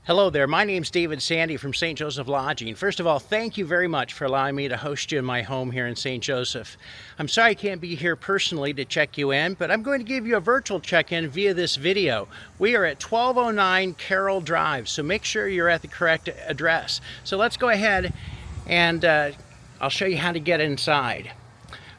Hello there, my name's David Sandy from St. Joseph Lodging. First of all, thank you very much for allowing me to host you in my home here in St. Joseph. I'm sorry I can't be here personally to check you in, but I'm going to give you a virtual check-in via this video. We are at 1209 Carroll Drive, so make sure you're at the correct address. So let's go ahead and I'll show you how to get inside.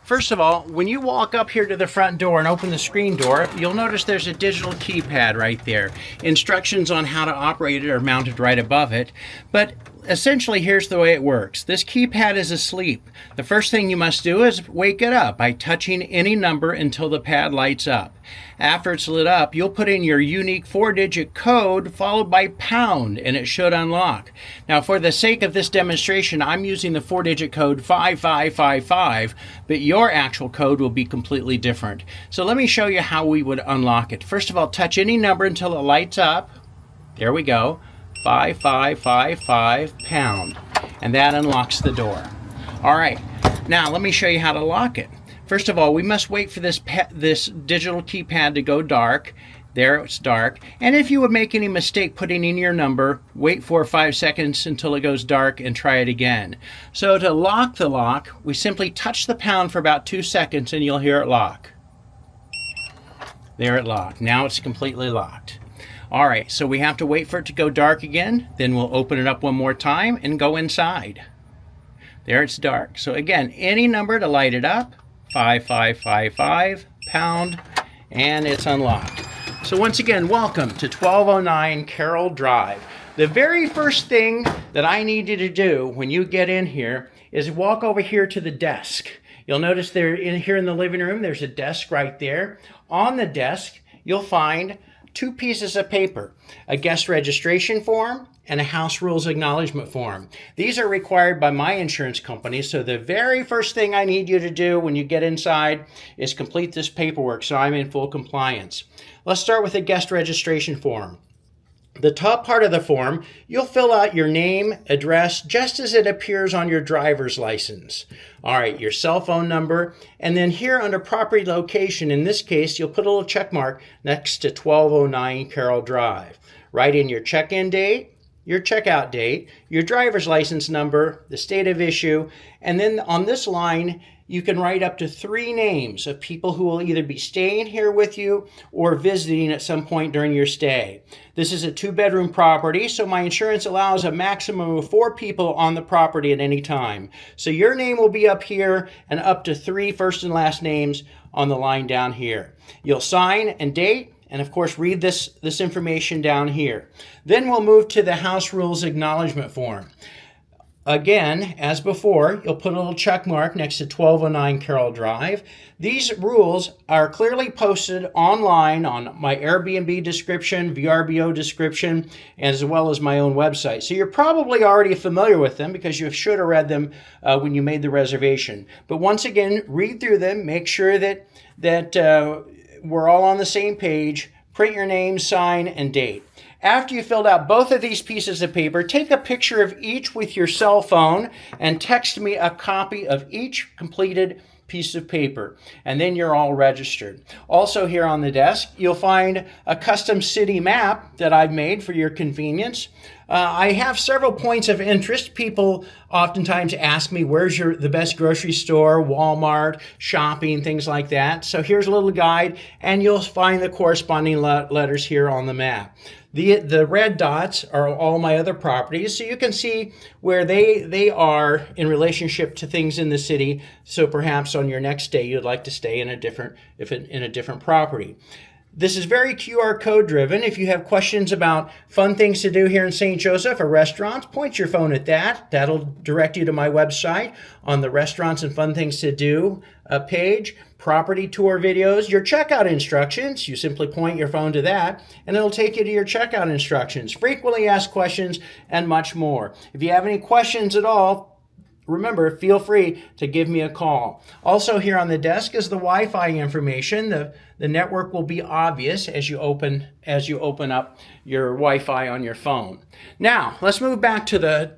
First of all, when you walk up here to the front door and open the screen door, you'll notice there's a digital keypad right there. Instructions on how to operate it are mounted right above it, but essentially here's the way it works. This keypad is asleep. The first thing you must do is wake it up by touching any number until the pad lights up. After it's lit up, you'll put in your unique 4-digit code followed by pound and it should unlock. Now for the sake of this demonstration, I'm using the 4-digit code 5555, but your actual code will be completely different. So let me show you how we would unlock it. First of all, touch any number until it lights up. There we go. 5555 pound, and that unlocks the door. All right, now let me show you how to lock it. First of all, we must wait for this digital keypad to go dark. There, it's dark. And if you would make any mistake putting in your number, wait 4 or 5 seconds until it goes dark and try it again. So to lock the lock, we simply touch the pound for about 2 seconds and you'll hear it lock. There it locked. Now it's completely locked. All right, so we have to wait for it to go dark again, then we'll open it up one more time and go inside. There it's dark. So again, any number to light it up, 5555 pound, and it's unlocked. So once again, welcome to 1209 Carroll Drive. The very first thing that I need you to do when you get in here is walk over here to the desk. You'll notice here in the living room, there's a desk right there. On the desk, you'll find 2 pieces of paper, a guest registration form and a house rules acknowledgement form. These are required by my insurance company, so the very first thing I need you to do when you get inside is complete this paperwork so I'm in full compliance. Let's start with the guest registration form. The top part of the form, you'll fill out your name, address, just as it appears on your driver's license. All right, your cell phone number, and then here under property location, in this case, you'll put a little check mark next to 1209 Carroll Drive. Write in your check-in date, your checkout date, your driver's license number, the state of issue, and then on this line, you can write up to 3 names of people who will either be staying here with you or visiting at some point during your stay. This is a 2-bedroom property, so my insurance allows a maximum of 4 people on the property at any time. So your name will be up here and up to 3 first and last names on the line down here. You'll sign and date, and of course read this information down here. Then we'll move to the house rules acknowledgement form. Again, as before, you'll put a little check mark next to 1209 Carroll Drive. These rules are clearly posted online on my Airbnb description, VRBO description, as well as my own website. So you're probably already familiar with them because you should have read them when you made the reservation. But once again, read through them, make sure that we're all on the same page, print your name, sign, and date. After you filled out both of these pieces of paper, take a picture of each with your cell phone and text me a copy of each completed piece of paper, and then you're all registered. Also here on the desk, you'll find a custom city map that I've made for your convenience. I have several points of interest. People oftentimes ask me, where's the best grocery store, Walmart, shopping, things like that. So here's a little guide, and you'll find the corresponding letters here on the map. The red dots are all my other properties, so you can see where they are in relationship to things in the city. So perhaps on your next day, you'd like to stay in a different property. This is very QR code driven. If you have questions about fun things to do here in St. Joseph or restaurants, point your phone at that. That'll direct you to my website on the restaurants and fun things to do page, property tour videos, your checkout instructions. You simply point your phone to that and it'll take you to your checkout instructions, frequently asked questions, and much more. If you have any questions at all, remember, feel free to give me a call. Also here on the desk is the Wi-Fi information. The network will be obvious as you open up your Wi-Fi on your phone. Now, let's move back to the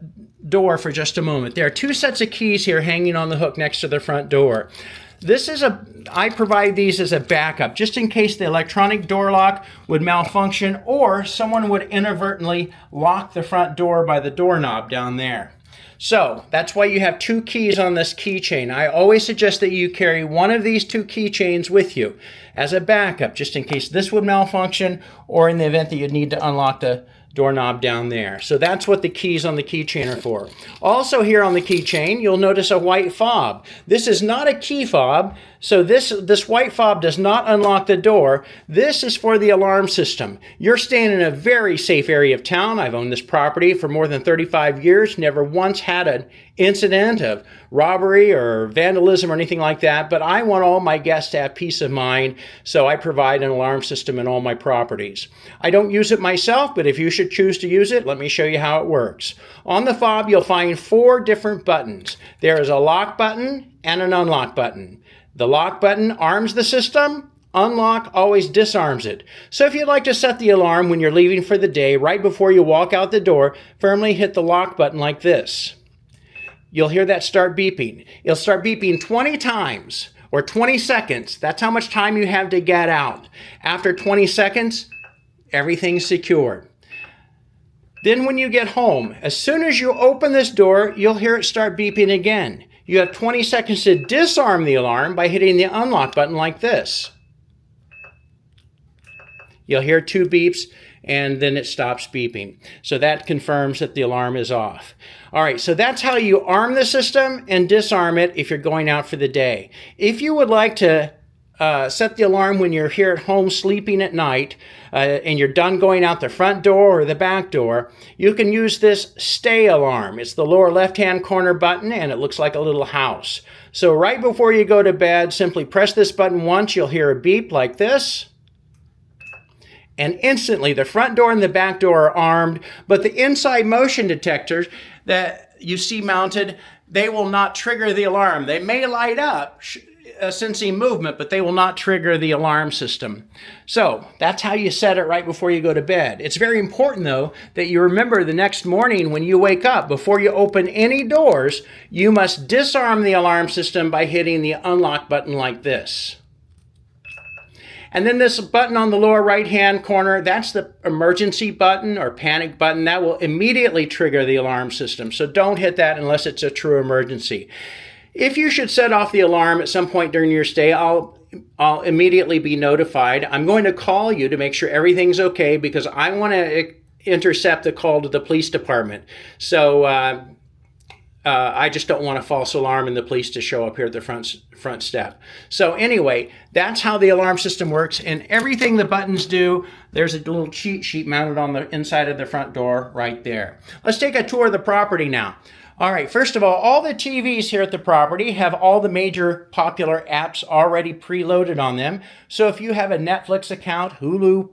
door for just a moment. There are 2 sets of keys here hanging on the hook next to the front door. I provide these as a backup, just in case the electronic door lock would malfunction or someone would inadvertently lock the front door by the doorknob down there. So that's why you have 2 keys on this keychain. I always suggest that you carry one of these 2 keychains with you as a backup, just in case this would malfunction or in the event that you need to unlock the doorknob down there. So that's what the keys on the keychain are for. Also here on the keychain, you'll notice a white fob. This is not a key fob, so this white fob does not unlock the door. This is for the alarm system. You're staying in a very safe area of town. I've owned this property for more than 35 years, never once had an incident of robbery or vandalism or anything like that, but I want all my guests to have peace of mind, so I provide an alarm system in all my properties. I don't use it myself, but if you should choose to use it, let me show you how it works. On the fob, you'll find 4 different buttons. There is a lock button and an unlock button. The lock button arms the system. Unlock always disarms it. So if you'd like to set the alarm when you're leaving for the day, right before you walk out the door, firmly hit the lock button like this. You'll hear that start beeping. It'll start beeping 20 times or 20 seconds. That's how much time you have to get out. After 20 seconds, everything's secured. Then when you get home, as soon as you open this door, you'll hear it start beeping again. You have 20 seconds to disarm the alarm by hitting the unlock button like this. You'll hear 2 beeps and then it stops beeping. So that confirms that the alarm is off. All right, so that's how you arm the system and disarm it if you're going out for the day. If you would like to set the alarm when you're here at home sleeping at night and you're done going out the front door or the back door, you can use this stay alarm. It's the lower left-hand corner button and it looks like a little house. So right before you go to bed, simply press this button once. You'll hear a beep like this. And instantly the front door and the back door are armed, but the inside motion detectors that you see mounted, they will not trigger the alarm. They may light up sensing movement, but they will not trigger the alarm system. So that's how you set it right before you go to bed. It's very important, though, that you remember the next morning when you wake up, before you open any doors, you must disarm the alarm system by hitting the unlock button like this. And then this button on the lower right-hand corner, that's the emergency button or panic button. That will immediately trigger the alarm system. So don't hit that unless it's a true emergency. If you should set off the alarm at some point during your stay, I'll immediately be notified. I'm going to call you to make sure everything's okay because I want to intercept the call to the police department. So I just don't want a false alarm and the police to show up here at the front step. So anyway, that's how the alarm system works. And everything the buttons do, there's a little cheat sheet mounted on the inside of the front door right there. Let's take a tour of the property now. All right, first of all the TVs here at the property have all the major popular apps already preloaded on them. So if you have a Netflix account, Hulu,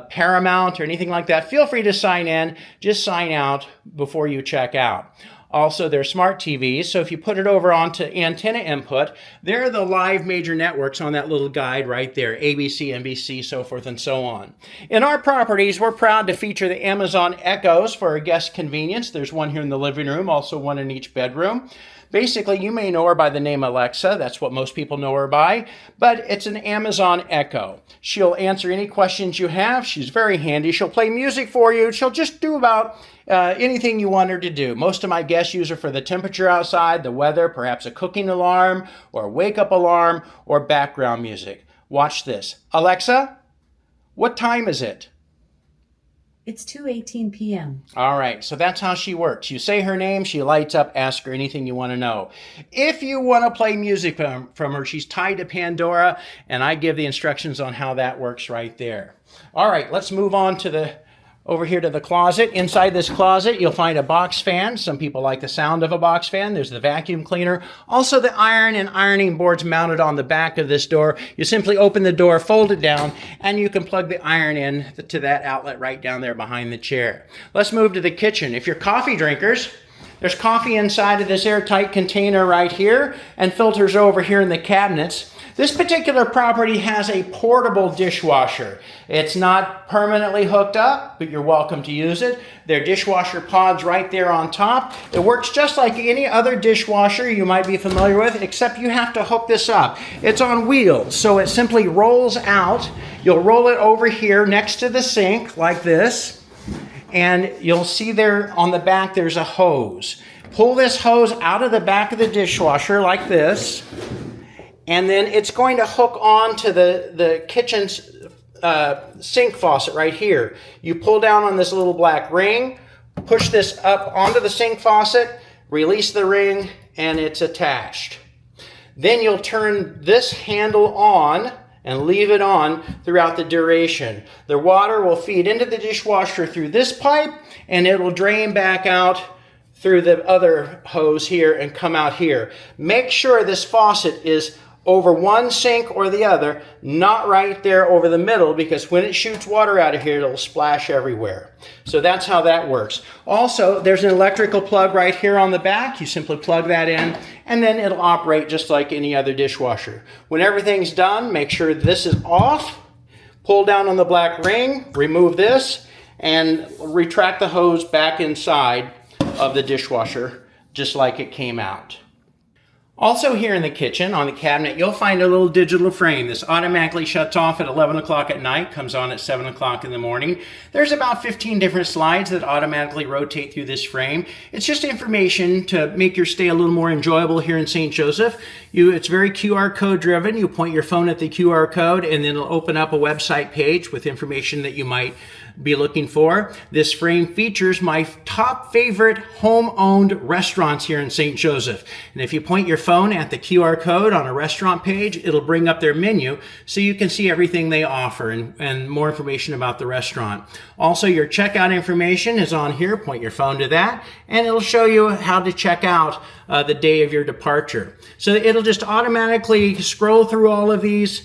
Paramount, or anything like that, feel free to sign in. Just sign out before you check out. Also, they're smart TVs, so if you put it over onto antenna input, there are the live major networks on that little guide right there, ABC, NBC, so forth and so on. In our properties, we're proud to feature the Amazon Echoes for our guest convenience. There's one here in the living room, also one in each bedroom. Basically, you may know her by the name Alexa. That's what most people know her by, but it's an Amazon Echo. She'll answer any questions you have. She's very handy. She'll play music for you. She'll just do about anything you want her to do. Most of my guests use her for the temperature outside, the weather, perhaps a cooking alarm, or a wake-up alarm, or background music. Watch this. Alexa, what time is it? It's 2:18 p.m. All right, so that's how she works. You say her name, she lights up, ask her anything you want to know. If you want to play music from her, she's tied to Pandora, and I give the instructions on how that works right there. All right, let's move on to over here to the closet. Inside this closet, you'll find a box fan. Some people like the sound of a box fan. There's the vacuum cleaner. Also the iron and ironing boards mounted on the back of this door. You simply open the door, fold it down, and you can plug the iron in to that outlet right down there behind the chair. Let's move to the kitchen. If you're coffee drinkers, there's coffee inside of this airtight container right here and filters over here in the cabinets. This particular property has a portable dishwasher. It's not permanently hooked up, but you're welcome to use it. There are dishwasher pods right there on top. It works just like any other dishwasher you might be familiar with, except you have to hook this up. It's on wheels, so it simply rolls out. You'll roll it over here next to the sink like this, and you'll see there on the back there's a hose. Pull this hose out of the back of the dishwasher like this, and then it's going to hook on to the kitchen's sink faucet right here. You pull down on this little black ring, push this up onto the sink faucet, release the ring, and it's attached. Then you'll turn this handle on and leave it on throughout the duration. The water will feed into the dishwasher through this pipe, and it will drain back out through the other hose here and come out here. Make sure this faucet is over one sink or the other, not right there over the middle, because when it shoots water out of here, it'll splash everywhere. So that's how that works. Also, there's an electrical plug right here on the back. You simply plug that in, and then it'll operate just like any other dishwasher. When everything's done, make sure this is off. Pull down on the black ring, remove this, and retract the hose back inside of the dishwasher, just like it came out. Also here in the kitchen, on the cabinet, you'll find a little digital frame. This automatically shuts off at 11 o'clock at night, comes on at 7 o'clock in the morning. There's about 15 different slides that automatically rotate through this frame. It's just information to make your stay a little more enjoyable here in St. Joseph. It's very QR code driven. You point your phone at the QR code, and then it'll open up a website page with information that you might be looking for. This frame features my top favorite home-owned restaurants here in St. Joseph. And if you point your phone at the QR code on a restaurant page, it'll bring up their menu so you can see everything they offer and more information about the restaurant. Also, your checkout information is on here. Point your phone to that, and it'll show you how to check out the day of your departure. So it'll just automatically scroll through all of these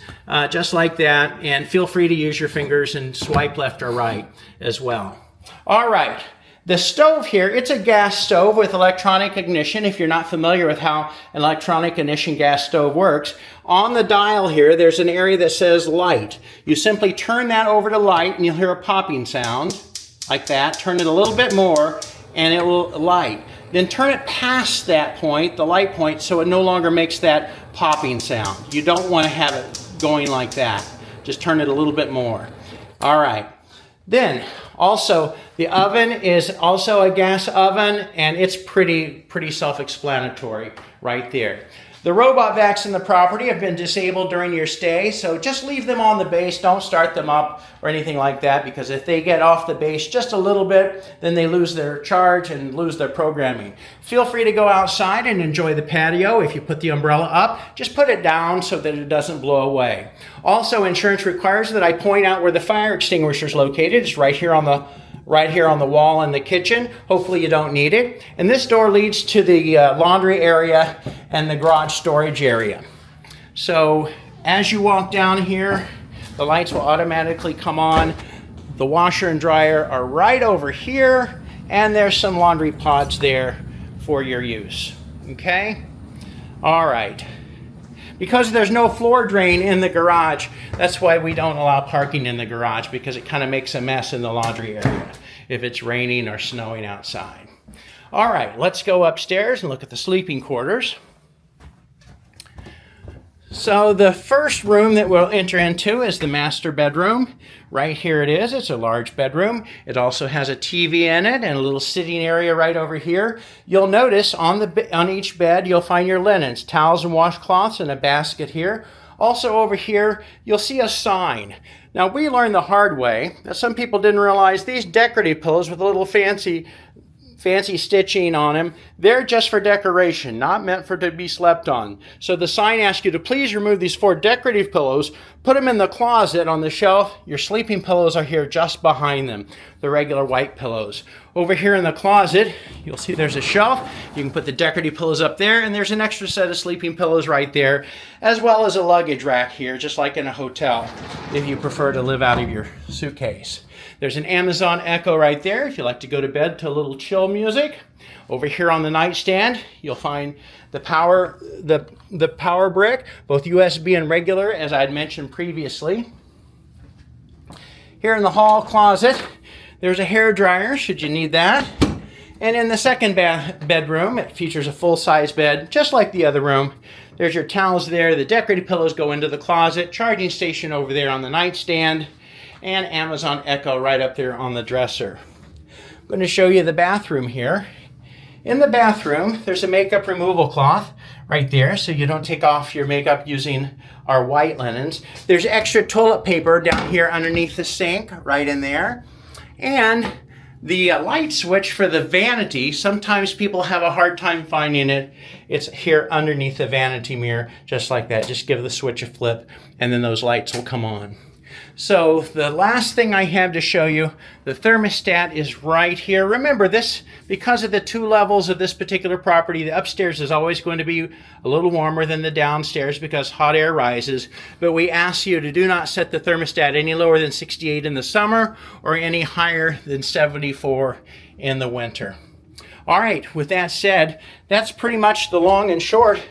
just like that, and feel free to use your fingers and swipe left or right as well. All right. The stove here, it's a gas stove with electronic ignition. If you're not familiar with how an electronic ignition gas stove works, on the dial here, there's an area that says light. You simply turn that over to light, and you'll hear a popping sound like that. Turn it a little bit more, and it will light. Then turn it past that point, the light point, so it no longer makes that popping sound. You don't want to have it going like that. Just turn it a little bit more. All right. Then also the oven is also a gas oven, and it's pretty self-explanatory right there. The robot vacs in the property have been disabled during your stay, so just leave them on the base. Don't start them up or anything like that, because if they get off the base just a little bit, then they lose their charge and lose their programming. Feel free to go outside and enjoy the patio. If you put the umbrella up, just put it down so that it doesn't blow away. Also, insurance requires that I point out where the fire extinguisher is located. It's right here on the wall in the kitchen. Hopefully you don't need it. And this door leads to the laundry area and the garage storage area. So as you walk down here, the lights will automatically come on. The washer and dryer are right over here, and there's some laundry pods there for your use. Okay? All right. Because there's no floor drain in the garage, that's why we don't allow parking in the garage, because it kind of makes a mess in the laundry area if it's raining or snowing outside. All right, let's go upstairs and look at the sleeping quarters. So the first room that we'll enter into is the master bedroom. Right here it is. It's a large bedroom. It also has a TV in it and a little sitting area right over here. You'll notice on each bed you'll find your linens, towels and washcloths, and a basket here. Also over here you'll see a sign. Now we learned the hard way that some people didn't realize these decorative pillows with a little fancy stitching on them, they're just for decoration, not meant to be slept on. So the sign asks you to please remove these 4 decorative pillows, put them in the closet on the shelf. Your sleeping pillows are here just behind them, the regular white pillows. Over here in the closet, you'll see there's a shelf. You can put the decorative pillows up there, and there's an extra set of sleeping pillows right there, as well as a luggage rack here, just like in a hotel, if you prefer to live out of your suitcase. There's an Amazon Echo right there if you like to go to bed to a little chill music. Over here on the nightstand, you'll find the power brick, both USB and regular, as I had mentioned previously. Here in the hall closet, there's a hair dryer, should you need that. And in the second bedroom, it features a full-size bed, just like the other room. There's your towels there. The decorated pillows go into the closet. Charging station over there on the nightstand. And Amazon Echo right up there on the dresser. I'm going to show you the bathroom here. In the bathroom, there's a makeup removal cloth right there, so you don't take off your makeup using our white linens. There's extra toilet paper down here underneath the sink, right in there. And the light switch for the vanity, sometimes people have a hard time finding it. It's here underneath the vanity mirror, just like that. Just give the switch a flip, and then those lights will come on. So the last thing I have to show you, the thermostat is right here. Remember this, because of the 2 levels of this particular property, the upstairs is always going to be a little warmer than the downstairs because hot air rises. But we ask you to do not set the thermostat any lower than 68 in the summer or any higher than 74 in the winter. All right, with that said, that's pretty much the long and short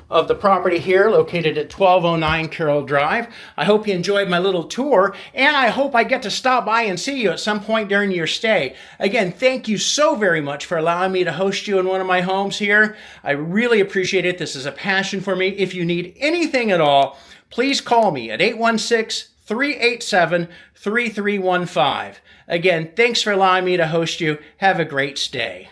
of the property here located at 1209 Carroll Drive. I hope you enjoyed my little tour, and I hope I get to stop by and see you at some point during your stay. Again, thank you so very much for allowing me to host you in one of my homes here. I really appreciate it. This is a passion for me. If you need anything at all, please call me at 816-387-3315. Again, thanks for allowing me to host you. Have a great stay.